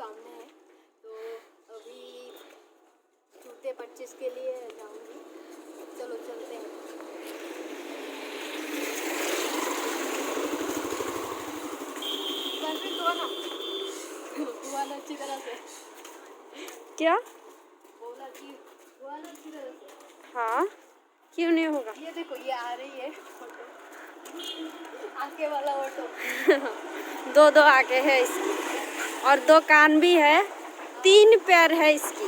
सामने है, तो अभी जूते परचेस के लिए जाऊंगी। चलो चलते हैं। बोला अच्छी तरह से। क्या बोला अच्छी तरह से। हाँ, क्यों नहीं होगा? ये देखो, ये आ रही है ऑटो, आगे वाला ऑटो। दो दो आगे है इसकी, और दो कान भी है, 3 पैर है इसकी।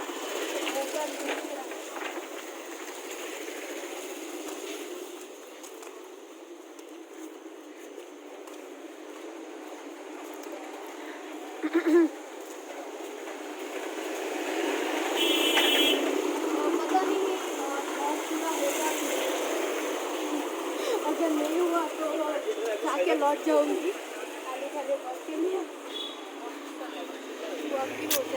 अगर नहीं हुआ तो जाके लौट जाऊंगी खाली खाली लौट के लिए। वो अब भी हो गया।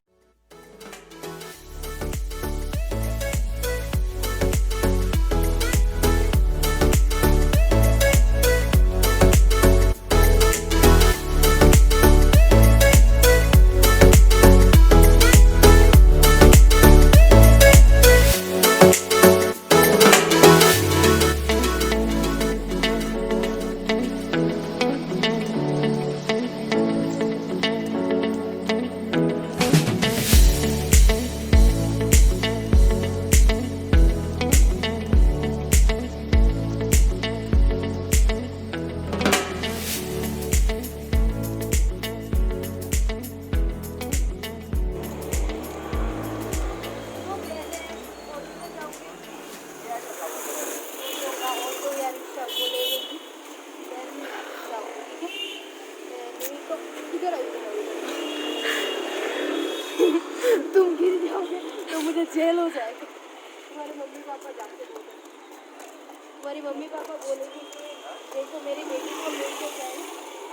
तुम गिर जाओगे तो मुझे जेल हो जाएगा। तुम्हारे मम्मी पापा जाके बोले, तुम्हारी मम्मी पापा बोलेंगे कि देखो मेरी बेटी को लेके जाए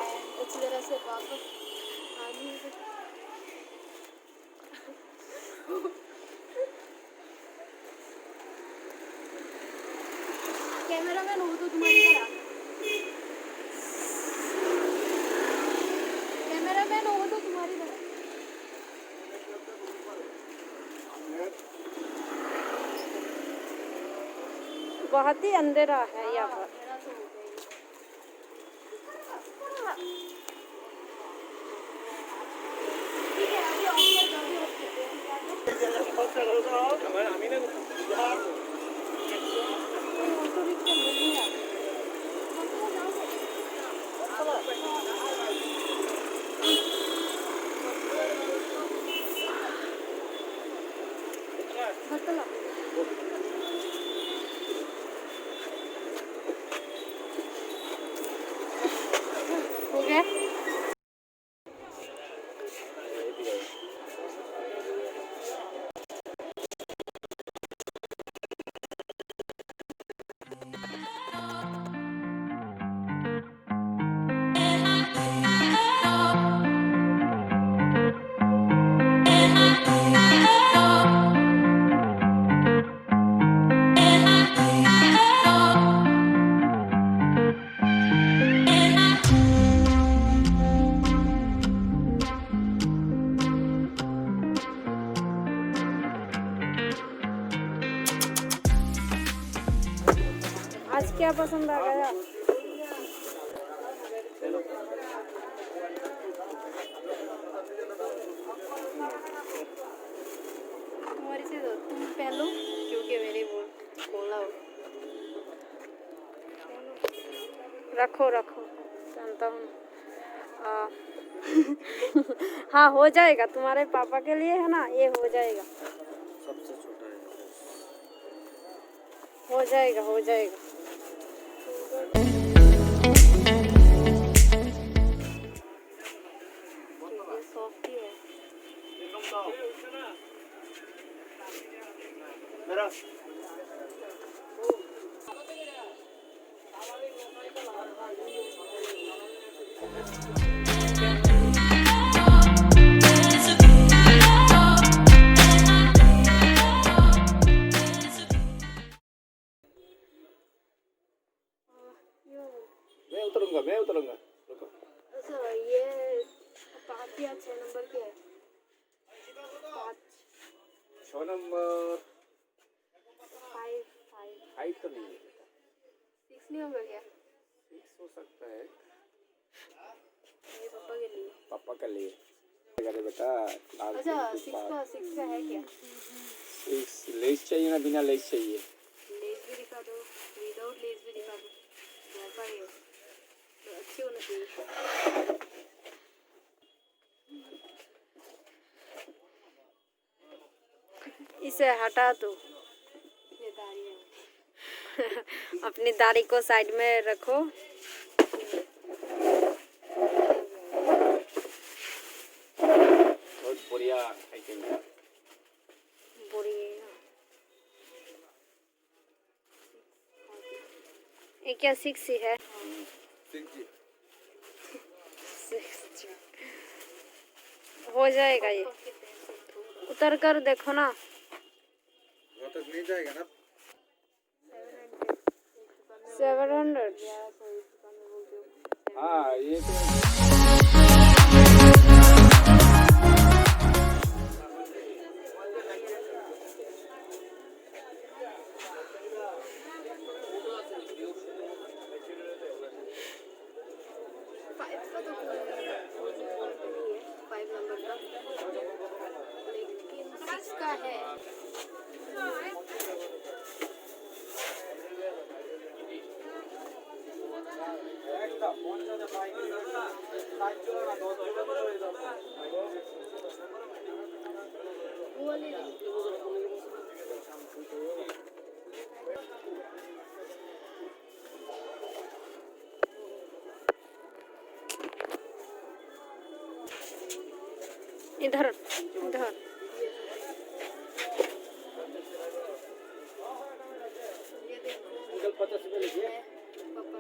एंड अच्छी तरह से वापस आनी है। कैमरामैन हो तो तुम्हारी तरह, कैमरामैन हो तो तुम्हारी तरह। बहुत ही अंधेरा है यहाँ पर। हो गया। आज क्या पसंद आ गया? तुम्हारी से तो तुम पहन लो क्योंकि मेरी वो खोला हो। रखो रखो, जानता हूँ। हाँ, हो जाएगा, तुम्हारे पापा के लिए है ना, ये हो जाएगा। सबसे छोटा है, हो जाएगा हो जाएगा। ये सॉफ्ट ही है। मेरा मैं उतरूंगा रुको। अच्छा, ये 5 या 6 नंबर की है। शो नंबर 5 5 5 तो नहीं है बेटा, 6 नहीं होगा क्या? 6 हो सकता है। मेरे पापा के लिए। पापा के लिए अरे बेटा अच्छा 6 का है क्या? 6 लेस चाहिए ना, बिना लेस चाहिए? लेस भी दिखा दो, विदाउट लेस भी दिखा दो, जैसा ही हो तो अच्छी होनी चाहिए। इसे हटा दो। ये दाढ़ी है। अपनी दाढ़ी को साइड में रखो। बहुत बढ़िया आइटम है। बढ़िया। ये क्या 6 ही है? 6 हो जाएगा ये। उतर कर देखो ना। वहाँ तक नहीं जाएगा ना? 700। हाँ ये तो इसका तो कोई 5 नंबर का, लेकिन 6 का है। वो वाली इधर इधर। ये देखो 50 रुपये लीजिए। पापा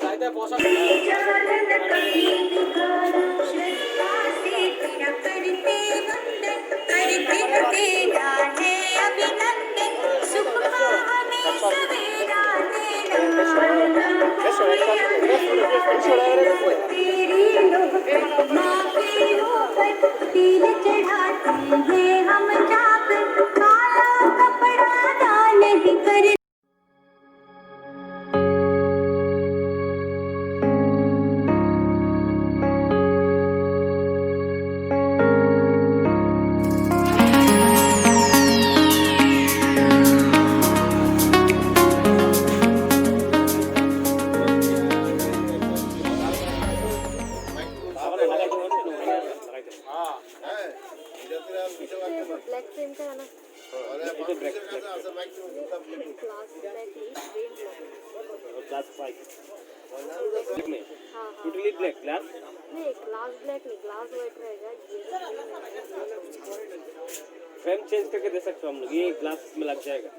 साइड पोषक हम चाप काला कपड़ा दान ही कर ब्लैक पेन का है ना, क्लास ब्लैक नहीं, क्लास 5 हाँ हाँ टोटली ब्लैक क्लास नहीं, क्लास ब्लैक नहीं, क्लास वाइट रहेगा ये। फ्रेम चेंज करके दे सकते हो हम लोग, ये ग्लास में लग जाएगा।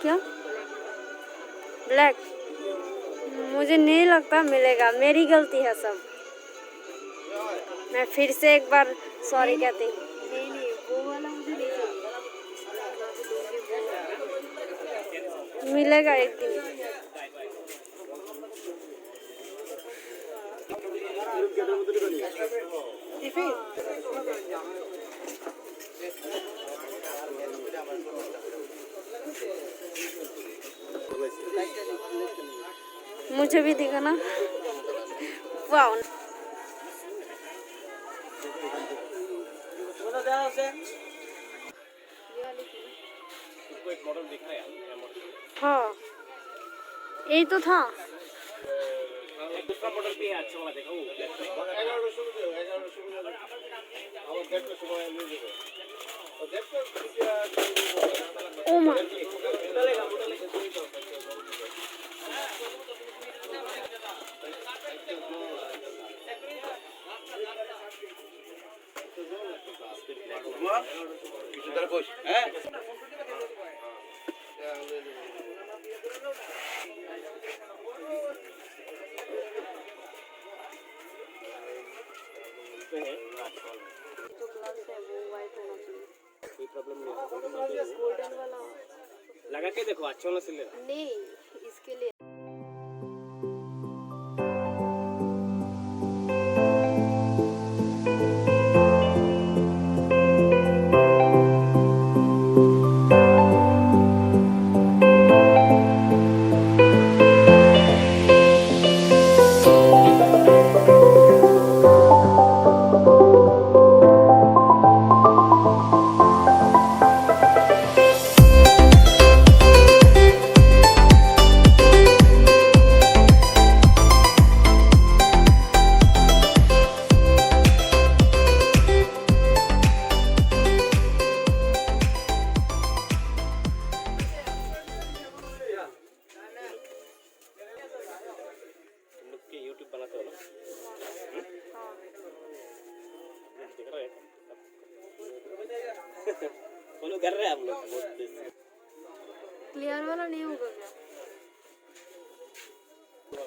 क्या ब्लैक? मुझे नहीं लगता मिलेगा, मेरी गलती है सब। मैं फिर से एक बार सॉरी कहती हूँ। नहीं नहीं, वो वाला मुझे नहीं चाहिए। मिलेगा एक दिन। मुझे भी दिखाना। वाह, तुमको एक मॉडल दिख रहा है यार, मॉडल हाँ यही तो था। एक दूसरा मॉडल भी है अच्छा वाला, देखो ओ मां, कोई प्रॉब्लम नहीं है। गोल्डन वाला लगा के देखो, अच्छा वाला सिल लेना। नहीं, इसके लिए यूट्यूब बनाते हो ना? दिख रहा है फॉलो कर रहे हैं हम लोग। क्लियर वाला नहीं होगा क्या?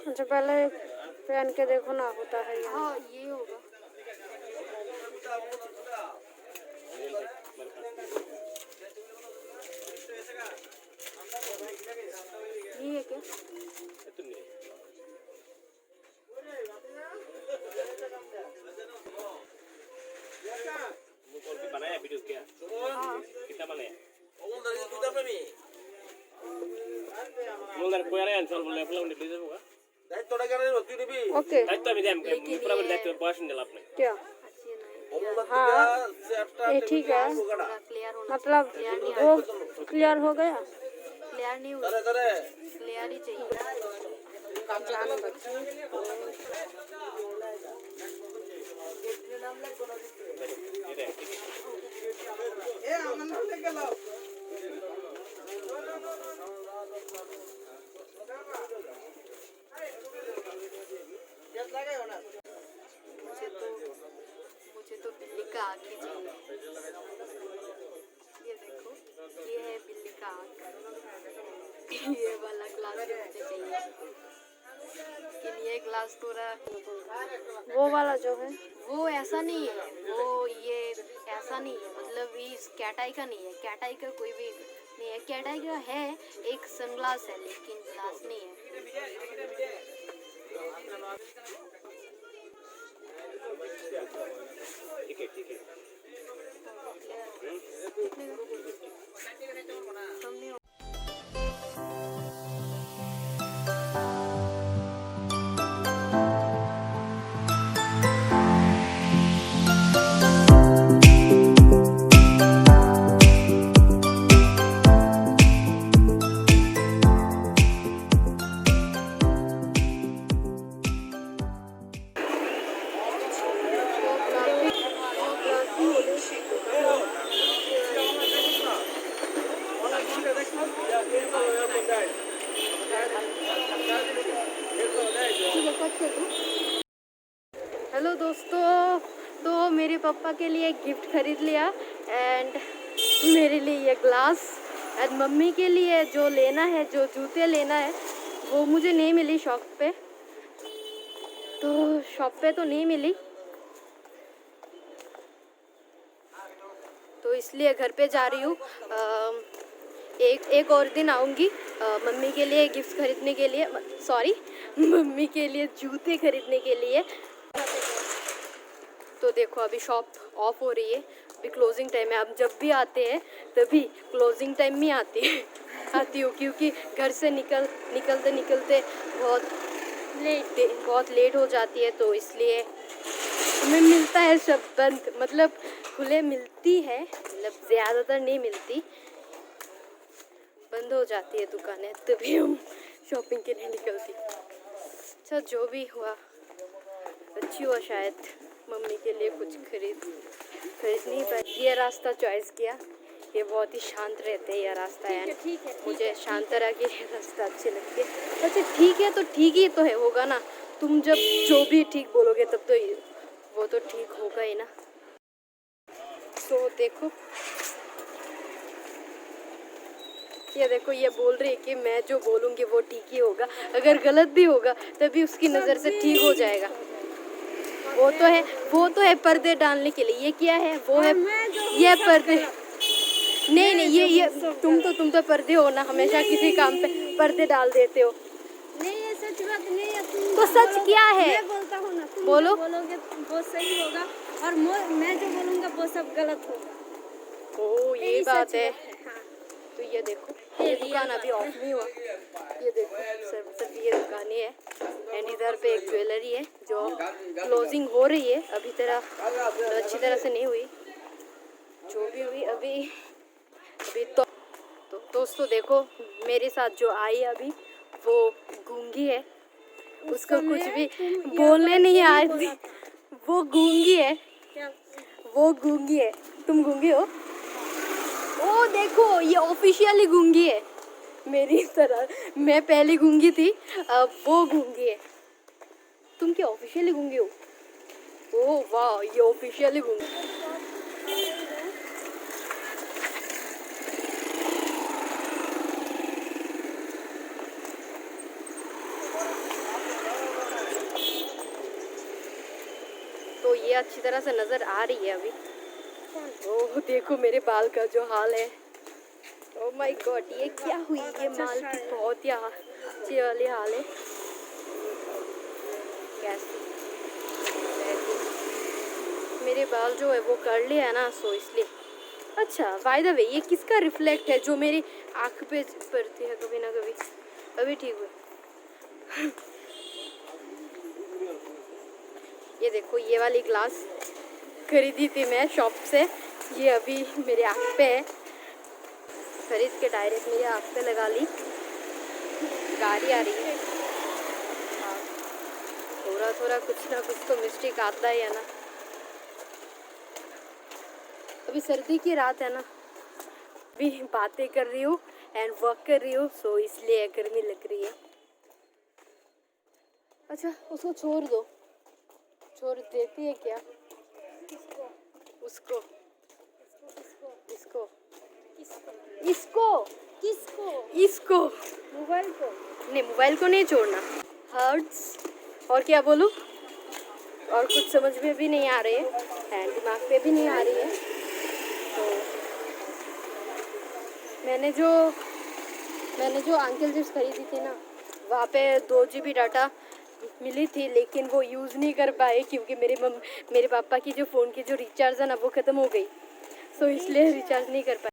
अच्छा पहले पहन के देखो ना, होता है ये। हाँ, ये होगा। ये है क्या? बनाया वीडियो क्या? हाँ, कितना बनाया? मुंडर कोई आया चल बोले अपना उन्हें डिजाइन होगा। ओके दायित्व अभी हम पूरा दायित्व पास नहीं दिला आपने। क्या? अच्छी नहीं। हाँ ये ठीक है, क्लियर होना, मतलब वो क्लियर हो गया। क्लियर नहीं हुआ, क्लियर ही चाहिए। मुझे तो बिल्ली का आँख ही चाहिए। ये देखो, ये है बिल्ली का आँख। ये वाला ग्लास भी मुझे चाहिए। लेकिन ये ग्लास थोड़ा, वो वाला जो है वो ऐसा नहीं है, वो ये ऐसा नहीं है, मतलब ये इस कैटाई का नहीं है। कैटाई का कोई भी नहीं है। कैटाई का है एक सनग्लास है, लेकिन ग्लास नहीं है। ठीक है ठीक है। कम नहीं हो- हेलो दोस्तों, तो मेरे पापा के लिए एक गिफ्ट खरीद लिया एंड मेरे लिए ये ग्लास एंड मम्मी के लिए जो लेना है, जो जूते लेना है वो मुझे नहीं मिली शॉप पे, तो नहीं मिली, तो इसलिए घर पे जा रही हूँ। एक और दिन आऊँगी मम्मी के लिए गिफ्ट खरीदने के लिए, सॉरी मम्मी के लिए जूते खरीदने के लिए। तो देखो अभी शॉप ऑफ हो रही है, अभी क्लोजिंग टाइम है। अब जब भी आते हैं तभी क्लोजिंग टाइम में आती हूँ क्योंकि घर से निकलते बहुत लेट हो जाती है, तो इसलिए हमें मिलता है सब बंद, मतलब खुले मिलती है, मतलब ज़्यादातर नहीं मिलती, बंद हो जाती है दुकानें, तभी हम शॉपिंग के लिए निकलती। अच्छा जो भी हुआ अच्छी हुआ, शायद मम्मी के लिए कुछ खरीद नहीं पाई। ये रास्ता चॉइस किया, ये बहुत ही शांत रहते हैं ये रास्ता है, मुझे शांत तरह के रास्ता अच्छे लगते हैं। अच्छा ठीक है, तो ठीक ही तो है, होगा ना, तुम जब जो भी ठीक बोलोगे तब तो वो तो ठीक होगा ही ना। तो देखो ये देखो, ये बोल रही है कि मैं जो बोलूँगी वो ठीक ही होगा, अगर गलत भी होगा तभी उसकी नज़र से ठीक हो जाएगा। वो तो है पर्दे डालने के लिए, ये क्या है, वो है ये पर्दे, नहीं ये तुम तो पर्दे हो ना, हमेशा किसी काम पे पर्दे डाल देते हो। नहीं ये सच बात नहीं है, तुम तो सच क्या है, मैं बोलता हूँ ना, तुम बोलो। जो बोलोगे वो सही होगा और मैं जो बोलूँगा वो सब गलत होगा। ओ ये यही बात सच है। हाँ। तो ये देखो, ये दुकान अभी ऑफ नहीं हुआ, ये देखो सिर्फ ये दुकानें है एंड इधर पे एक ज्वेलरी है जो क्लोजिंग हो रही है, अभी अच्छी तरह से नहीं हुई, जो भी हुई अभी तो दोस्तों देखो मेरे साथ जो आई अभी वो गूंगी है, उसको कुछ भी बोलने नहीं आती, वो गूंगी है, वो गूंगी है, तुम गूंगी हो। ओ देखो ये ऑफिशियली गूंगी है मेरी तरह, मैं पहले गूंगी थी, अब वो गूंगी है। तुम क्या ऑफिशियली गूंगी हो? ओ वाह, ये ऑफिशियली गूंगी। तो ये अच्छी तरह से नजर आ रही है अभी। ओह देखो मेरे बाल का जो हाल है, ओह माय गॉड, ये क्या हुई, ये माल की बहुत ही अच्छी वाली हाल है। कैसी मेरे बाल जो है वो कर लिया है ना, सो इसलिए। अच्छा बाय द वे, ये किसका रिफ्लेक्ट है जो मेरी आँख पे पड़ती है कभी ना कभी? अभी ठीक हुआ। ये देखो ये वाली ग्लास खरीदी थी मैं शॉप से, ये अभी मेरे आँख पे है, खरीद के डायरेक्ट मेरी आँख पे लगा ली। गाड़ी आ रही है, थोड़ा कुछ ना कुछ तो मिस्टेक आता ही है ना। अभी सर्दी की रात है ना, अभी बातें कर रही हूँ एंड वर्क कर रही हूँ, सो इसलिए गर्मी लग रही है। अच्छा उसको छोड़ देती है क्या? उसको इसको मोबाइल को नहीं, मोबाइल को नहीं छोड़ना, हर्ट्स और क्या बोलूँ, और कुछ समझ में भी नहीं आ रही है एंड दिमाग पे भी नहीं आ रही है। तो मैंने जो अंकल चिप्स खरीदी थी ना, वहाँ पे 2 GB डाटा मिली थी, लेकिन वो यूज़ नहीं कर पाए क्योंकि मेरे पापा की जो फ़ोन की जो रिचार्ज है ना वो ख़त्म हो गई, सो इसलिए रिचार्ज नहीं कर पाए।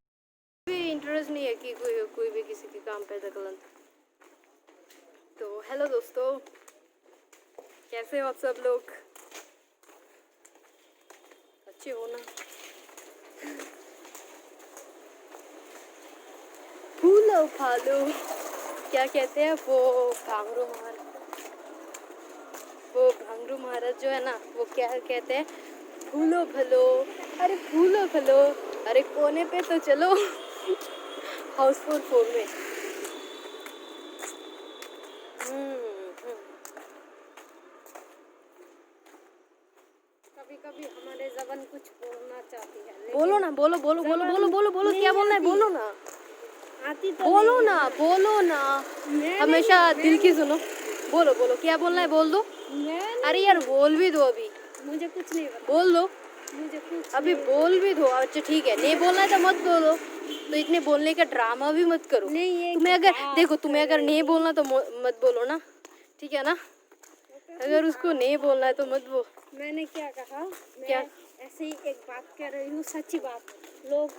भी इंटरेस्ट नहीं है कि कोई भी किसी के काम पे दखल। तो हेलो दोस्तों, कैसे हो आप सब लोग? अच्छे हो ना? फूलो फालो क्या कहते हैं वो, भांगरू महाराज जो है ना वो क्या कहते हैं, फूलो फलो, अरे फूलो फलो, अरे कोने पे तो चलो। हाउस 4 में कभी कभी हमारे जबान कुछ बोलना चाहती है लेकिन बोलो ना, बोलो बोलो बोलो बोलो बोलो बोलो, क्या बोलना है, बोलो ना, आती तो बोलो नहीं ना, बोलो ना, मैं हमेशा नहीं, दिल की सुनो। बोलो बोलो, क्या बोलना है, बोल दो। मैं अरे यार बोल भी दो अभी, मुझे कुछ नहीं पता, बोल दो मुझे कुछ अभी, नहीं बोल भी दो। अच्छा ठीक है, नहीं बोलना है तो मत बोलो, तो इतने बोलने का ड्रामा भी मत करो। नहीं, ये तुम्हें अगर बात देखो, तुम्हें अगर नहीं बोलना तो मत बोलो ना, ठीक है ना। अगर उसको नहीं बोलना है तो मत बोल। मैंने क्या कहा, मैं क्या? ऐसे ही एक बात कह रही हूँ, सच्ची बात। लोग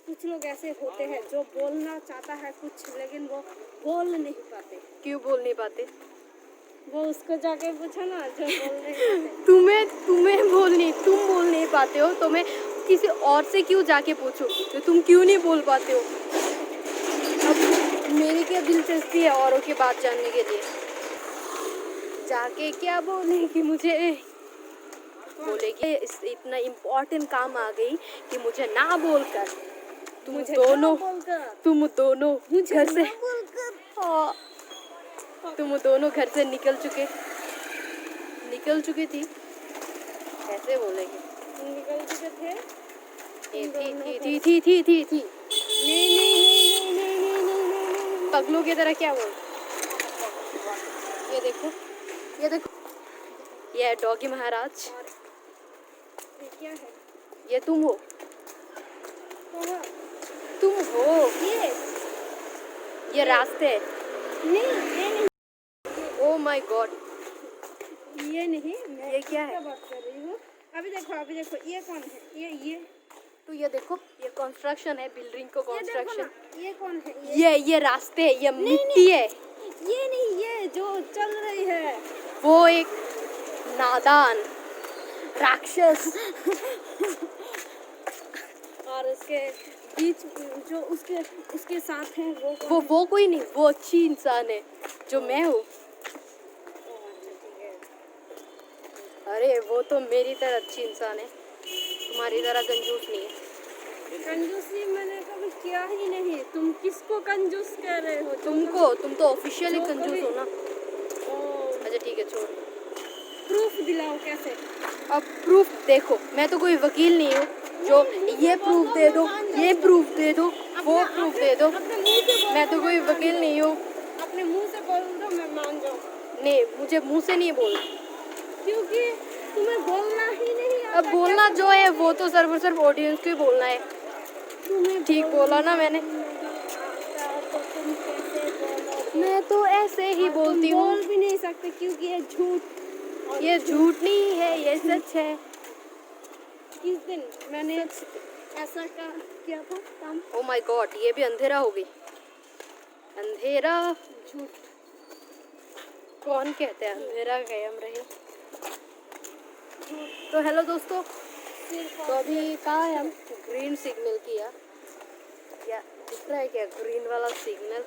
कुछ लोग ऐसे होते हैं जो बोलना चाहता है कुछ लेकिन वो बोल नहीं पाते। क्यों बोल नहीं पाते? वो उसको जाके पूछो ना जो बोल नहीं पाते। तुम्हें तुम बोल नहीं पाते हो तो मैं किसी और से क्यों जाके पूछूं तो तुम क्यों नहीं बोल पाते हो? अब मेरी क्या दिलचस्पी है औरों की बात जानने के लिए? जाके क्या बोलेगी मुझे? बोलेगी इतना इम्पोर्टेंट काम आ गई कि मुझे ना बोलकर तुम दोनों घर से तुम दोनों घर से निकल चुकी थी, ऐसे बोलेगी। निकल चुके थे। थी नहीं। पगलों की तरह क्या बोल? ये देखो ये है डॉगी महाराज, ये क्या है? ये तुम हो, कहाँ? तुम हो, ये रास्ते है। नहीं, ओ माय गॉड, ये नहीं, मैं ये क्या है? इसका बात कर रही हूँ। अभी देखो, ये कौन है? ये तो ये देखो, ये कंस्ट्रक्शन है, बिल्डिंग को ये देखो कंस्ट्रक्शन। ना, ये कौन है? ये रास्ते है, ये मिट्टी है। ये नहीं, ये जो चल रही है वो एक नादान राक्षस और उसके बीच जो उसके साथ है वो कौन वो कोई नहीं, वो अच्छी इंसान है जो मैं हूँ। अरे वो तो मेरी तरह अच्छी इंसान है, तुम्हारी तरह कंजूस नहीं है। कंजूसी मैंने कभी किया ही नहीं। तुम किसको कंजूस कह रहे हो? तुम तो ऑफिशियली जो कंजूस हो ना। ओ, अच्छा ठीक है, छोड़। प्रूफ दिलाओ कैसे? अब प्रूफ देखो, मैं तो कोई वकील नहीं हूँ जो ये प्रूफ दे दो, ये प्रूफ दे दो, वो प्रूफ दे दो। अपने मुंह से बोल मैं तो दो, कोई मैं मान वकील नहीं हूँ। जाऊँ। अपने मुंह से बोल दो, मैं मान जाऊँ। नहीं, मुझे मुंह से नहीं बोल, क्योंकि तुम्हें बोलना ही नहीं आता। अब बोलना जो है वो तो सिर्फ ऑडियंस को ही बोलना है। तुम्हें ठीक बोला ना मैंने? आता तो तुम कैसे बोलोगे? मैं तो ऐसे ही और बोलती तुम हूँ। बोल भी नहीं सकते क्योंकि ये झूठ और ये झूठ नहीं है, ये सच है। किस दिन मैंने ऐसा किया था काम? ओ माय गॉड, ये भी अंधेरा हो गई। अंधेरा झूठ। कौन कहते हैं अंधेरा कायम रहे? तो हेलो दोस्तों, तो अभी कहाँ है हम? ग्रीन सिग्नल किया, क्या दिख रहा है क्या? ग्रीन वाला सिग्नल।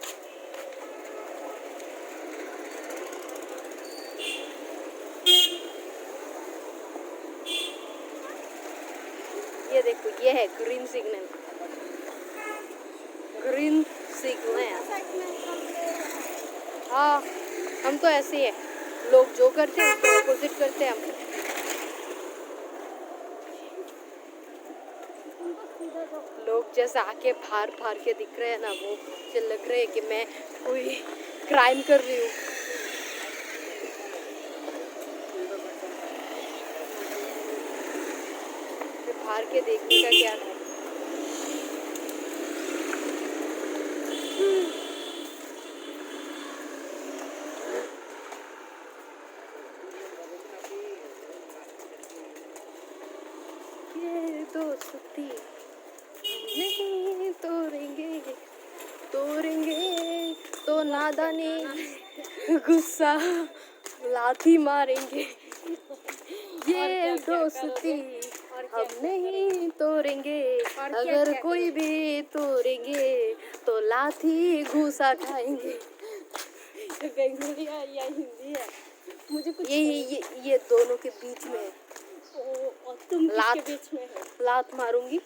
ये देखो, ये है ग्रीन सिग्नल, ग्रीन सिग्नल। हाँ, हम तो ऐसे ही है, लोग जो करते हैं उसको अपोजिट करते हैं हम। लोग जैसे आके फाड़ के दिख रहे हैं ना, वो मुझे लग रहा है कि मैं कोई क्राइम कर रही हूँ। फाड़ के देखने का क्या है? ये दोस्ती नहीं तोड़ेंगे तो नादानी गुस्सा लाठी मारेंगे। ये दोस्ती हम नहीं तोड़ेंगे, अगर कोई भी तोड़ेंगे तो लाठी घूसा खाएंगे। बेंगोली है या हिंदी है? मुझे कुछ ये दोनों के बीच में है। और तुम लात किसके बीच में हो? लात मारूंगी।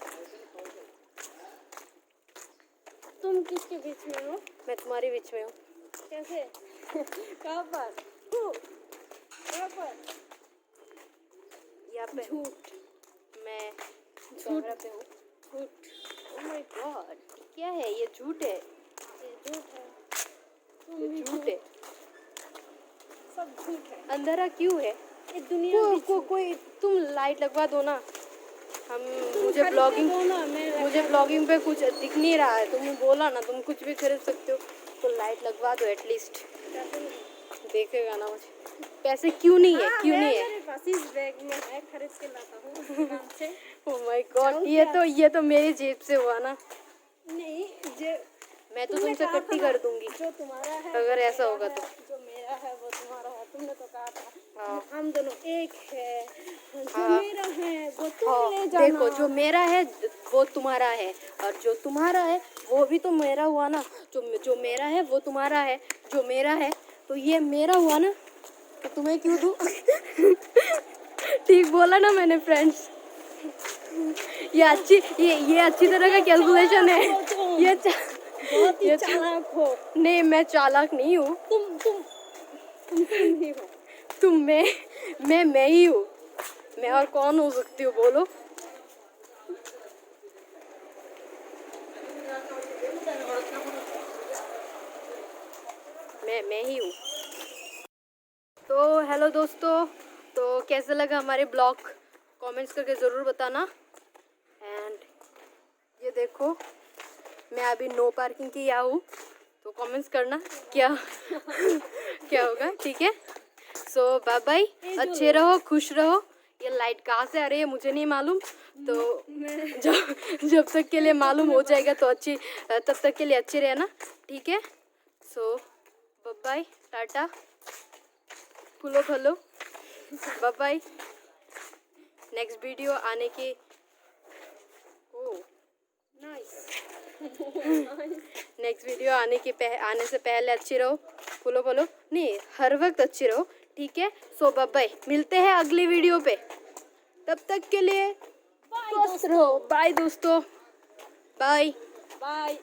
तुम किसके बीच में हो? मैं तुम्हारे बीच में हूँ। कैसे? कहाँ पर? कहाँ पर? यहाँ पे झूठ। मैं कैमरा पे हूँ। झूठ। ओह माय गॉड, क्या है ये? झूठ है, ये झूठ है। तुम ये भी झूठ है। सब झूठ है। अंधेरा क्यों है? ये दुनिया भी झूठ। कोई तुम लाइट लगवा दो ना। हम तुम मुझे खरीद के ब्लॉगिंग दो ना, मैं मुझे ब्लॉगिंग पे कुछ दिख नहीं रहा है। तुमने बोला ना तुम कुछ भी खरीद सकते हो, तो लाइट लगवा दो एटलीस्ट। पैसे नहीं। देखेगा ना मुझे। पैसे क्यों नहीं है? हाँ, क्यों है नहीं है? मेरे पास, इस बैग में है, खरीद के लाता हूँ दुकान से। ओह माय गॉड, जाऊँ ये तो मेरी जेब से हुआ ना। नहीं, जो मैं तो तुमने तुमसे कहा इकट्ठी था ना, कर दूंगी जो तुम्हारा है अगर वो ऐसा मेरा होगा है, तो। जो मेरा है वो तुम्हारा है। तुमने तो कहा था हाँ। हम दोनों एक है। जो हाँ। मेरा है वो तुम हाँ, ले जाना। देखो जो मेरा है वो तुम्हारा है, और जो तुम्हारा है वो भी तो मेरा हुआ ना। जो मेरा है वो तुम्हारा है, जो मेरा है तो ये मेरा हुआ ना, तो तुम्हें क्यों दूँ? ठीक बोला ना मैंने फ्रेंड्स। ये अच्छी तरह का कैलकुलेशन है। बहुत ही चालाक हो। नहीं, मैं चालाक नहीं हूँ। तुम नहीं हो। मैं ही हूँ। मैं और कौन हो सकती हूँ बोलो? मैं ही हूँ। तो हेलो दोस्तों, तो कैसा लगा हमारे ब्लॉग? कमेंट्स करके ज़रूर बताना। एंड ये देखो, मैं अभी नो पार्किंग की हूँ, तो कमेंट्स करना क्या क्या होगा, ठीक है? सो बाय बाय, अच्छे रहो, खुश रहो। ये लाइट कहाँ से आ रही है मुझे नहीं मालूम, तो जब तक के लिए मालूम हो जाएगा तो तब तक के लिए अच्छे रहना, ठीक है? सो बाय बाय, टाटा, फुलो फलो, बाय बाय। नेक्स्ट वीडियो आने की नेक्स्ट वीडियो आने से पहले अच्छी रहो, फॉलो नहीं, हर वक्त अच्छी रहो, ठीक है? सो बाय बाय, मिलते हैं अगली वीडियो पे। तब तक के लिए स्वस्थ रहो। बाय दोस्तों, बाय बाय।